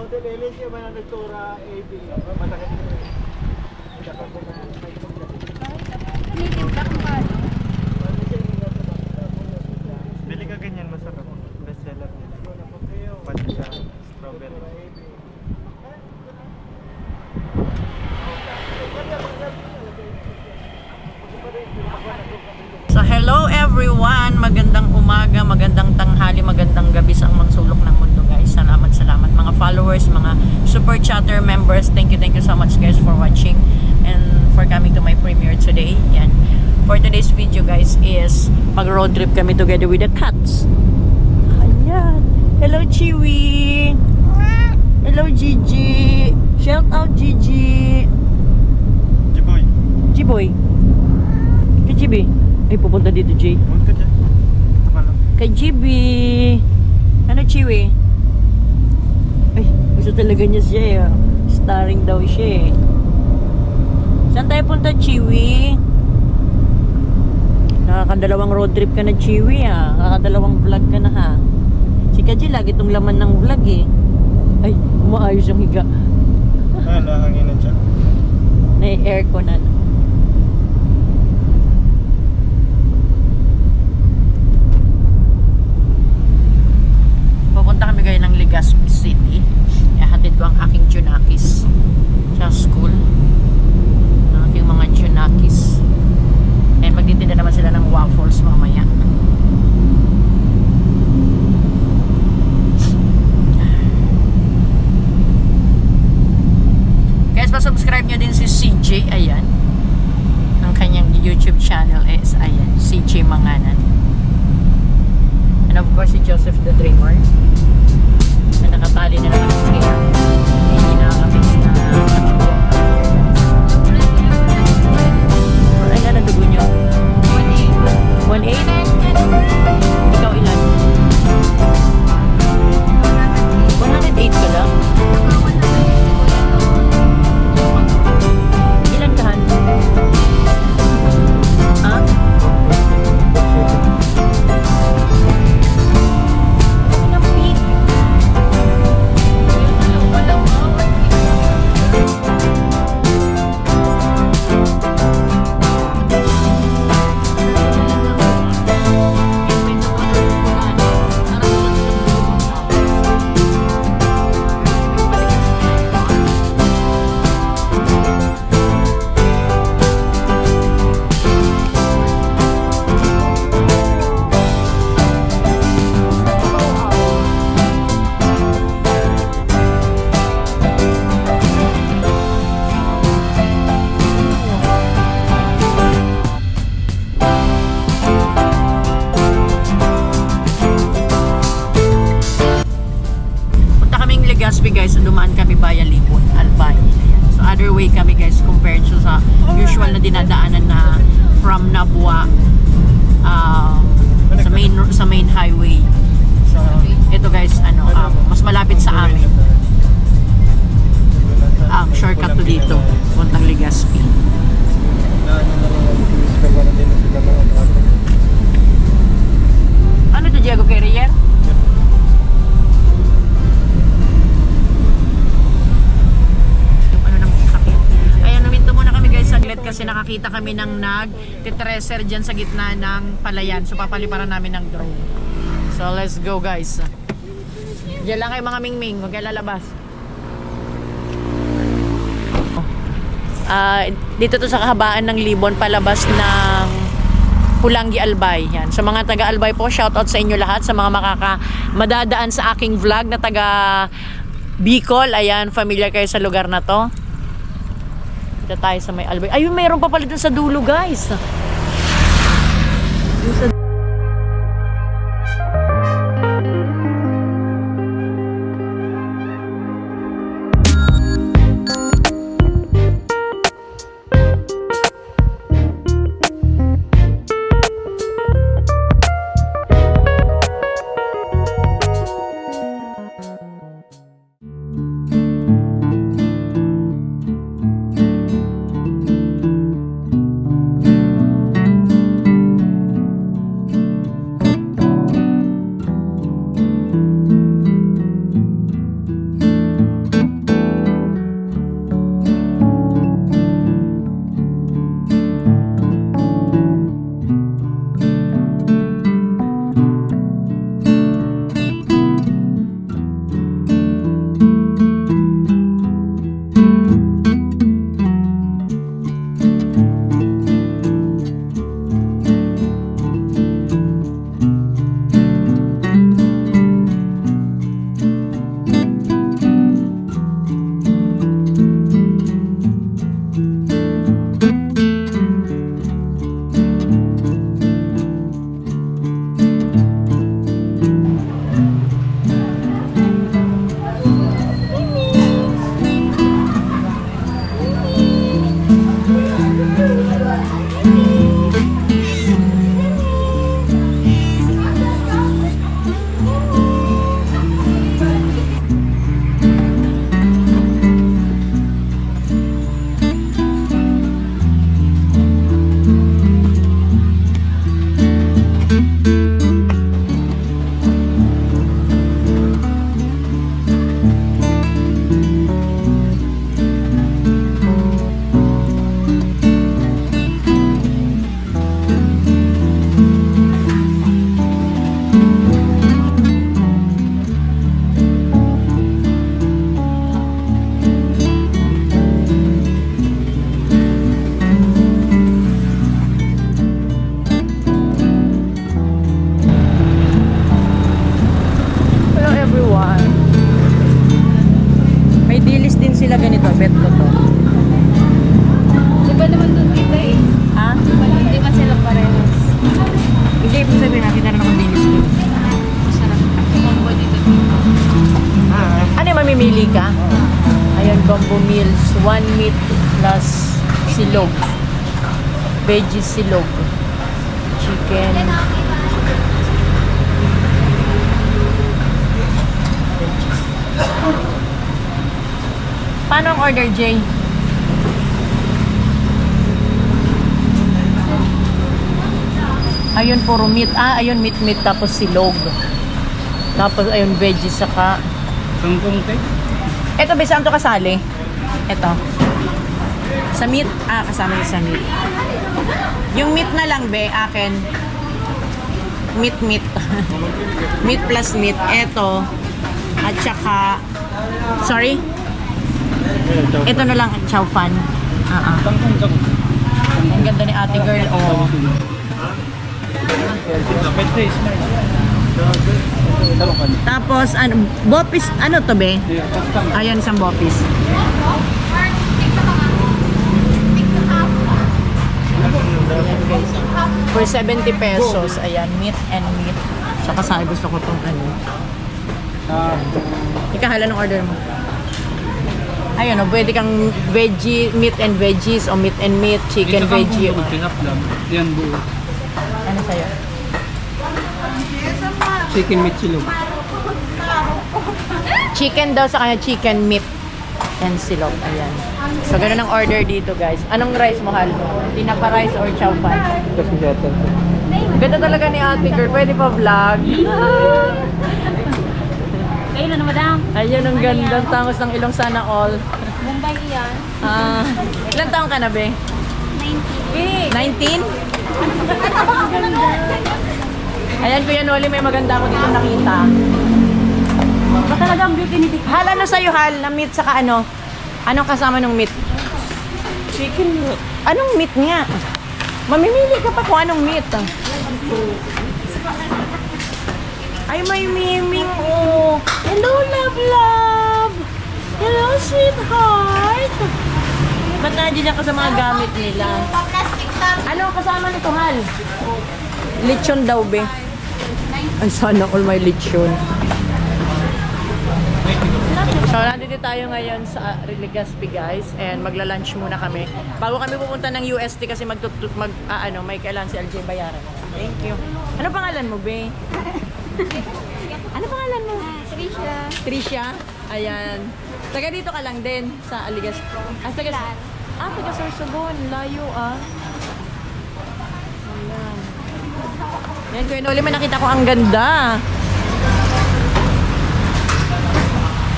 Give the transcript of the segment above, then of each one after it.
Bili ka ganyan, masarap. Best seller nila. Pati strawberry. So hello everyone, magandang umaga, magandang tanghali, magandang gabi sa ang sulok ng mundo guys. Salamat mga followers, mga super chatter members. Thank you so much guys for watching and for coming to my premiere today. Yan. For today's video guys is mag road trip kami together with the cats. Ayan. Hello Chiwi. Hello Gigi. Shout out Gigi. Jiboy. Jiboy. Kay Jibi. Ay, pupunta dito, Jay. Huwag ka dyan. Taka lang. Kay Jibi. Ano, Chiwi? Ay, gusto talaga niya siya eh. Starring daw siya eh. Saan tayo punta, Chiwi? Nakakadalawang road trip ka na, Chiwi ah. Nakakadalawang vlog ka na ha. Si Kaji, lagi itong laman ng vlog eh. Ay, umaayos ang higa. Nahanginan siya. Na-aircon na. Pupunta kami ngayon ng Legazpi City. Ihatid ko ang aking Junakis sa school. Ang aking mga Junakis. And magtitinda naman sila ng waffles mamaya. Guys, pa-subscribe nyo din si CJ. Ayan. Ang kanyang YouTube channel is ayan, CJ Manganan. And of course, si Joseph the Dreamer. Na nakatali na naman ang hair. Hindi nakakapis na ay, na dugo nyo? 1.8? 1.8? Ikaw ilan? 108 ka lang? Ilan kahan? Ha? Legazpi guys, so dumaan kami via Libon, Albay. Ayan. So other way kami guys compared to sa usual na dinadaanan na from Nabua sa main highway. So ito guys, ano, mas malapit sa amin. Shortcut to dito, puntang Legazpi. Ano to, Diego Carrier? Kasi nakakita kami ng nag-titreser dyan sa gitna ng palayan. So papaliparan namin ng drone. So let's go guys. Diyan lang kayo mga mingming. Huwag kayo lalabas. Dito to sa kahabaan ng Libon, palabas ng Pulangi Albay. Yan. So mga taga Albay po, shoutout sa inyo lahat. Sa mga madadaan sa aking vlog na taga Bicol. Ayan, familiar kayo sa lugar na to. Dito tayo sa may Albay. Ayun, mayroon pa pala dun sa dulo, guys. sila ganito, bet ko to. Di ba naman doon dito eh? Ha? Hindi ba sila parehas? Hindi, ibig sabihin natin na naman dinis ko. Masarap. Combo dito dito. Ano yung mamimili ka? Ayun, combo meals. 1 meat plus silog. Veggie silog. Chicken. Veggies. Paano ang order, Jay? Ayun, puro meat. Ayun, meat tapos silog. Tapos, ayun, veggies saka... Kangkong te? Ito, be, saan to kasali? Ito. Sa meat? Kasama niya sa meat. Yung meat na lang, be, akin. Meat. Meat plus meat. Ito. At saka... Sorry? Ito na lang, chow fan. Kangkong. Ang ganda ni ate girl, oh. Tapos, bopis, ano to, be? Ayan, isang bopis. Ayan, guys. For 70 pesos, ayan, meat and meat. Saka sa gusto ko tong ano. Ikahala ng order mo. Ayun, pwede kang veggie, meat and veggies, o meat and meat, chicken, veggie. Pinap lang. Yan buo. Ano sa'yo? Chicken meat silog. Chicken daw sa kanya, chicken meat and silog. Ayan. So, ganun ang order dito, guys. Anong rice mo, Hal? Tinapa rice or chow fan? Kasi dito. Ganda talaga ni ate girl. Pwede pa vlog. Kayo na madam. Ayun, ang ganda. Ang tangos ng ilong sana all. Mumbai yan. Ilan taong ka na, be? 90. 19? Ayan, Kuya Noli, may maganda ako dito nakita. Ba talagang beauty ni Dick? Hal, ano sa'yo, Hal? Na meat saka ano? Anong kasama ng meat? Chicken meat. Anong meat nga? Mamimili ka pa kung anong meat. Ay, may miming, oh. Hello, love. Hello, sweetheart. Ba't nandiyan ka sa mga gamit nila? Ano ang kasama nito, Hal? Lechon daw, be. Ay, sana all may lechon. So, nandito tayo ngayon sa Legazpi, guys, and magla-lunch muna kami. Bago kami pupunta ng UST kasi may kailangan si LJ bayaran. Thank you. Ano pangalan mo, be? Ano pangalan mo? Trisha. Trisha? Ayan. Taga dito ka lang din sa Legazpi. Taga Sorsogon. Layo, Ayan. Yan, Kuya Noli, may nakita ko ang ganda.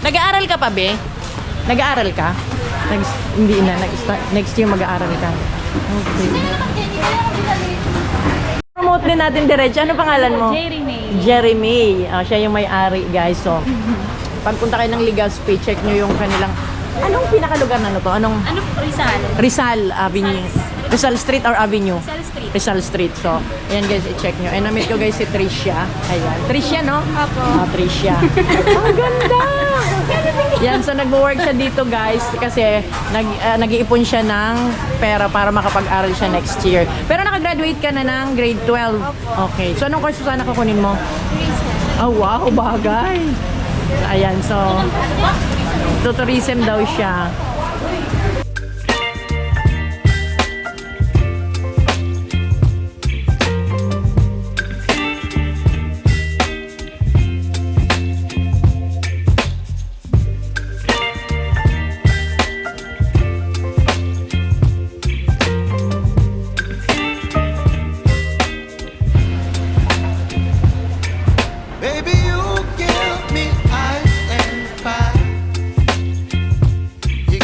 Nag-aaral ka pa, be? Nag-aaral ka? Hindi na. Next year mag-aaral ka. Okay. Promote din natin diretso. Ano pangalan mo? Jeremy. Jeremy. Siya yung may-ari, guys. So, pagpunta kayo ng Legazpi, check nyo yung kanilang... Anong pinakalugar na to? Anong... Ano po, Rizal? Rizal Avenue. Rizal Street or Avenue? Rizal Street. Rizal Street. So, ayan guys, i-check nyo. And na-meet ko guys si Trisha. Ayan. Trisha, no? Opo. Trisha. Ang ganda! Yan, so nag-work siya dito guys kasi nag-iipon siya ng pera para makapag-aral siya next year. Pero nakagraduate ka na ng grade 12. Okay. So, anong course sana kukunin mo? Oh, wow, bagay. Ayan, so, tourism daw siya. Baby, you give me ice and fire. You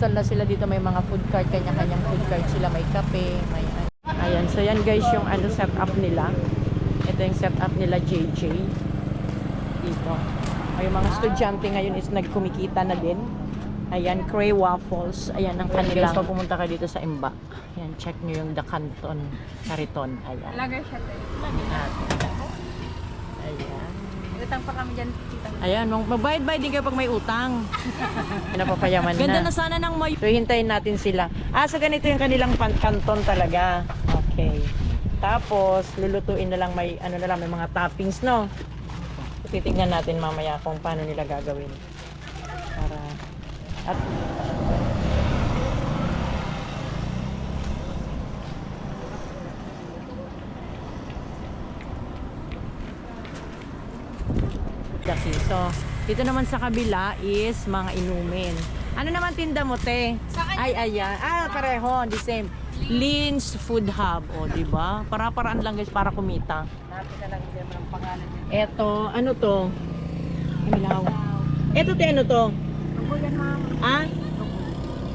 nag-install na sila dito. May mga food cart, kanya-kanyang food cart sila. May kape, may... Ayan, so yan guys yung setup nila. Ito yung setup nila JJ. Dito. Ay, yung mga estudyante ngayon is nagkumikita na din. Ayan, Cray Waffles. Ayan ang kanilang. Guys, pag pumunta ka dito sa Imba, ayan, check nyo yung The Canton Cariton. Ayan. Lager siya. Ayan. Utang pa kami dyan. Ayan, magbayad-bayad din kayo pag may utang. Napapayaman na. Ganda na sana ng may... So, hintayin natin sila. So ganito yung kanilang canton talaga. Okay. Tapos, lulutuin na lang may, ano na lang, may mga toppings, no? So, titignan natin mamaya kung paano nila gagawin. Para... At... Okay, so, dito naman sa kabila is mga inumin. Ano naman tinda mo, te? Ay, ayan. Pareho, the same. Lynn's Food Hub, o, diba? Para-paraan lang guys, para kumita. Natin na lang din ang pangalan niya. Eto, ano to? Milaw. Eto, te, ano to? Dugo yan, ma'am.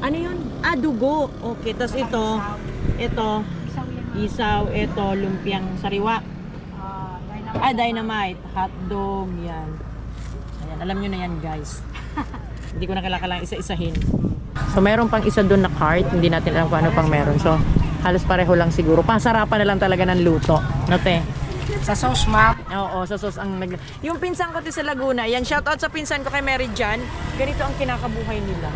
Ano yun? Dugo. Okay, tas ito, Isaw yan, ma'am. isaw, ito, lumpiang sariwa. Dynamite. Dynamite, hotdog, yan. Ayan, alam nyo na yan guys. Hindi ko na kailangan isa-isahin. So, mayroon pang isa doon na cart. Hindi natin alam kung ano pang meron. So, halos pareho lang siguro. Pasarapan na lang talaga ng luto. No, te? Sa sauce, ma'am. Oo, sa sauce ang yung pinsan ko sa Laguna. Yan, shoutout sa pinsan ko kay Mary Jan. Ganito ang kinakabuhay nila.